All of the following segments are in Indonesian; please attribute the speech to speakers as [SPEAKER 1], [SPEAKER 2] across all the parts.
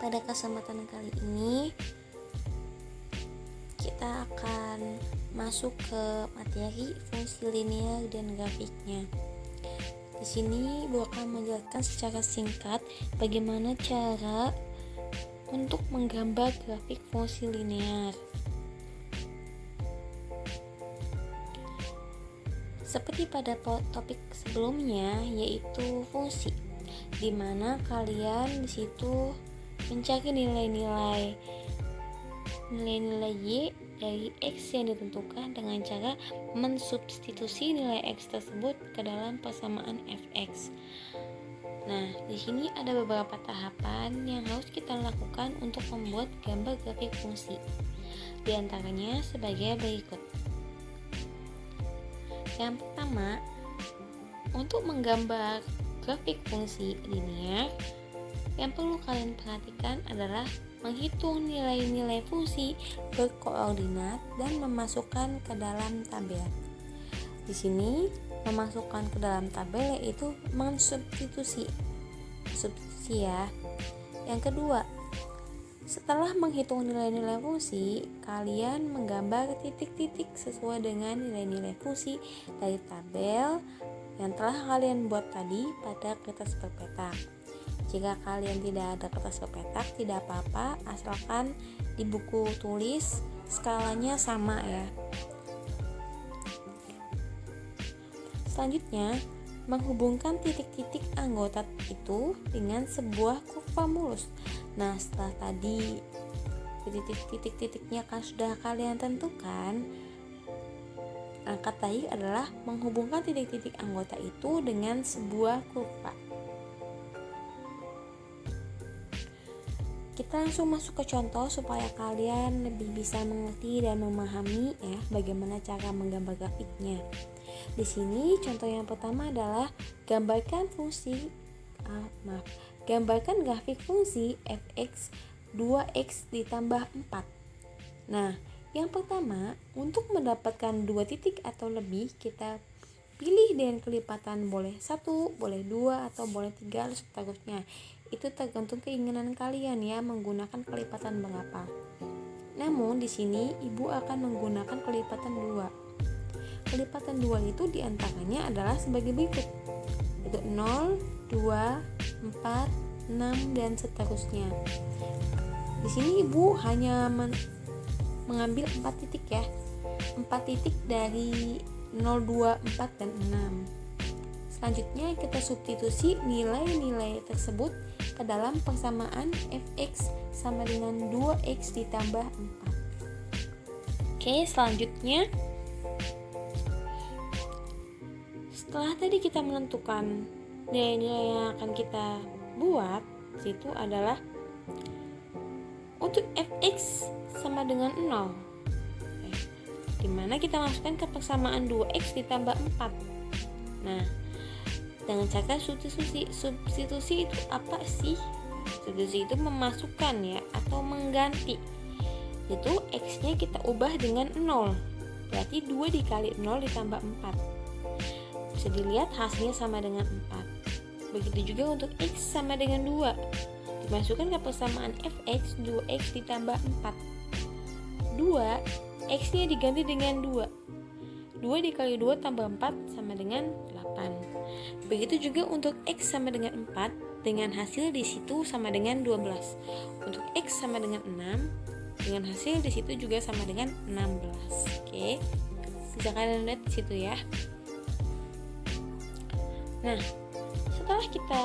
[SPEAKER 1] Pada kesempatan kali ini kita akan masuk ke materi fungsi linear dan grafiknya. Di sini Ibu akan menjelaskan secara singkat bagaimana cara untuk menggambar grafik fungsi linear. Seperti pada topik sebelumnya, yaitu fungsi, di mana kalian di situ mencari nilai-nilai Y dari X yang ditentukan dengan cara mensubstitusi nilai X tersebut ke dalam persamaan Fx. Nah, di sini ada beberapa tahapan yang harus kita lakukan untuk membuat gambar grafik fungsi. Di antaranya sebagai berikut. Yang pertama, untuk menggambar grafik fungsi linear, yang perlu kalian perhatikan adalah menghitung nilai-nilai fungsi berkoordinat dan memasukkan ke dalam tabel. Di sini memasukkan ke dalam tabel yaitu mensubstitusi. Substitusi ya. Yang kedua, setelah menghitung nilai-nilai fungsi, kalian menggambar titik-titik sesuai dengan nilai-nilai fungsi dari tabel yang telah kalian buat tadi pada kertas berpetak. Jika kalian tidak ada kertas berpetak, tidak apa-apa, asalkan di buku tulis skalanya sama ya. Selanjutnya, menghubungkan titik-titik anggota itu dengan sebuah kurva mulus. Nah, setelah tadi titik-titiknya kan sudah kalian tentukan, langkah terakhir adalah menghubungkan titik-titik anggota itu dengan sebuah kurva. Kita langsung masuk ke contoh supaya kalian lebih bisa mengerti dan memahami ya bagaimana cara menggambar grafiknya. Di sini contoh yang pertama adalah gambarkan grafik fungsi fx 2x ditambah 4. Nah, yang pertama, untuk mendapatkan dua titik atau lebih, kita pilih dengan kelipatan boleh 1, boleh 2, atau boleh 3, dan seterusnya. Itu tergantung keinginan kalian ya, menggunakan kelipatan berapa. Namun di sini Ibu akan menggunakan kelipatan 2. Kelipatan 2 itu diantaranya adalah sebagai berikut. Itu 0, 2, 4, 6, dan seterusnya. Di sini Ibu hanya mengambil 4 titik ya. 4 titik dari 0, 2, 4, dan 6. Selanjutnya kita substitusi nilai-nilai tersebut ke dalam persamaan fx sama dengan 2x ditambah 4. Oke, selanjutnya setelah tadi kita menentukan nilai-nilai yang akan kita buat, situ adalah untuk fx sama dengan 0, dimana kita masukkan ke persamaan 2x ditambah 4. Nah, dengan cara substitusi itu apa sih? Substitusi itu memasukkan ya atau mengganti. Itu x-nya kita ubah dengan 0. Berarti 2 dikali 0 ditambah 4. Bisa dilihat hasilnya sama dengan 4. Begitu juga untuk x sama dengan 2. Dimasukkan ke persamaan fx 2x ditambah 4. 2, x-nya diganti dengan 2. 2 dikali 2 tambah 4 sama dengan 8. Begitu juga untuk X sama dengan 4, dengan hasil di situ sama dengan 12. Untuk X sama dengan 6, dengan hasil di situ juga sama dengan 16. Oke. Bisa kalian lihat di situ ya. Nah, setelah kita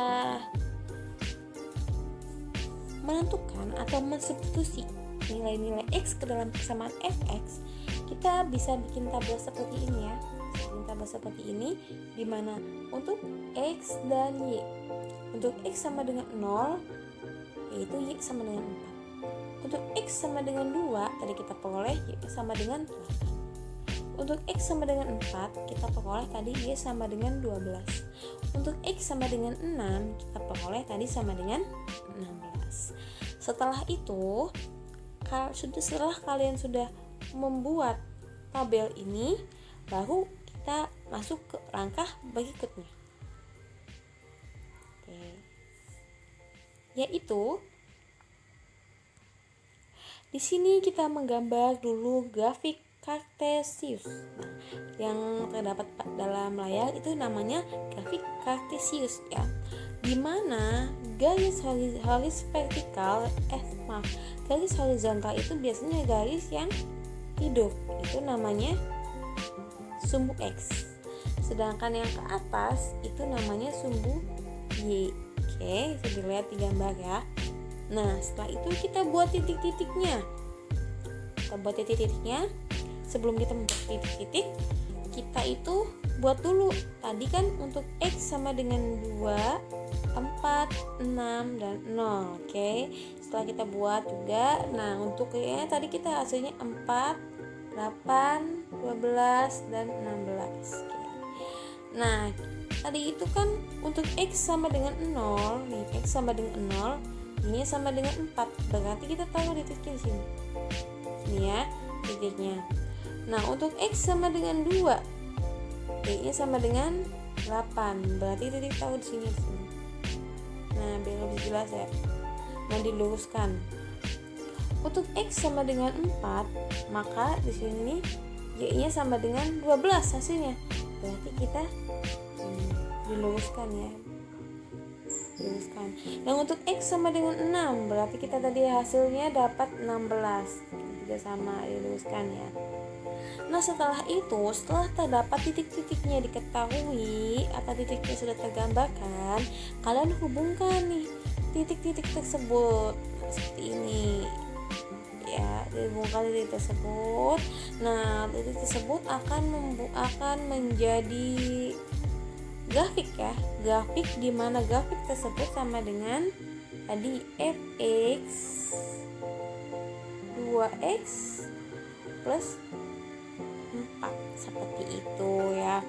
[SPEAKER 1] menentukan atau mensubstitusi nilai-nilai X ke dalam persamaan Fx, kita bisa bikin tabel seperti ini ya. Tabel seperti ini, dimana untuk X dan Y, untuk X sama dengan 0, yaitu Y sama dengan 4. Untuk X sama dengan 2, tadi kita peroleh Y sama dengan 8. Untuk X sama dengan 4, kita peroleh tadi Y sama dengan 12. Untuk X sama dengan 6, kita peroleh tadi sama dengan 16. Setelah itu, setelah kalian sudah membuat tabel ini, baru kita masuk ke langkah berikutnya. Oke. Yaitu Di sini kita menggambar dulu grafik Kartesius. Nah, yang terdapat dalam layar itu namanya grafik Kartesius ya. Di mana garis vertikal garis horizontal itu biasanya garis yang hidup. Itu namanya sumbu X. Sedangkan yang ke atas itu namanya sumbu Y. Oke, bisa dilihat di gambar ya. Nah, setelah itu kita buat titik-titiknya. Sebelum kita membuat titik-titik, kita itu buat dulu. Tadi kan untuk X sama dengan 2, 4, 6, dan 0. Oke, setelah kita buat juga. Nah, untuk Y tadi kita hasilnya 4, 8, 12, dan 16. Oke. Nah, tadi itu kan untuk X sama dengan 0. Nih, X sama dengan 0, ini sama dengan 4. Berarti kita taruh titiknya di sini. Ini ya, titiknya. Nah, untuk X sama dengan 2, Y-nya sama dengan 8. Berarti titik taruh di sini. Nah, biar lebih jelas ya. Nah, diluruskan. Untuk X sama dengan 4, maka di sini Y-nya sama dengan 12 hasilnya. Berarti kita diluruskan ya. Dan untuk X sama dengan 6, berarti kita tadi hasilnya dapat 16. Juga sama, diluruskan ya. Nah, setelah terdapat titik-titiknya diketahui atau titiknya sudah tergambarkan, kalian hubungkan nih titik-titik tersebut. Nah, seperti ini ya, dihubungkan titik tersebut. Nah, titik tersebut akan menjadi grafik ya, grafik di mana grafik tersebut sama dengan tadi fx 2x plus 4, seperti itu ya.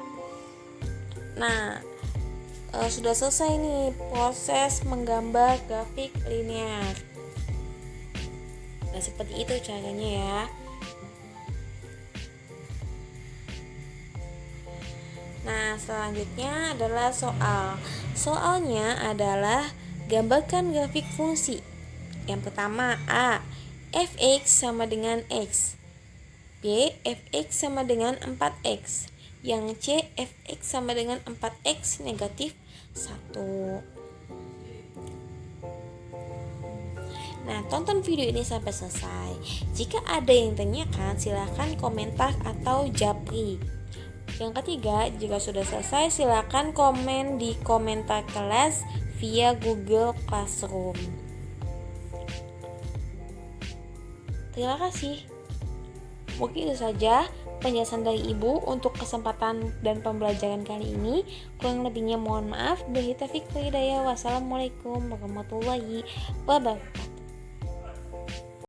[SPEAKER 1] Nah, sudah selesai nih proses menggambar grafik linear. Nah, seperti itu caranya ya. Nah, selanjutnya adalah soal. Soalnya adalah gambarkan grafik fungsi. Yang pertama A, fx sama dengan x. B, fx sama dengan 4x. Yang C, fx sama dengan 4x negatif 1. Nah, tonton video ini sampai selesai. Jika ada yang tanyakan, silahkan komentar atau japri. Yang ketiga, jika sudah selesai, silahkan komen di komentar kelas via Google Classroom. Terima kasih. Mungkin itu saja penjelasan dari Ibu untuk kesempatan dan pembelajaran kali ini. Kurang lebihnya mohon maaf. Billahi taufiq wal hidayah. Wassalamualaikum warahmatullahi wabarakatuh.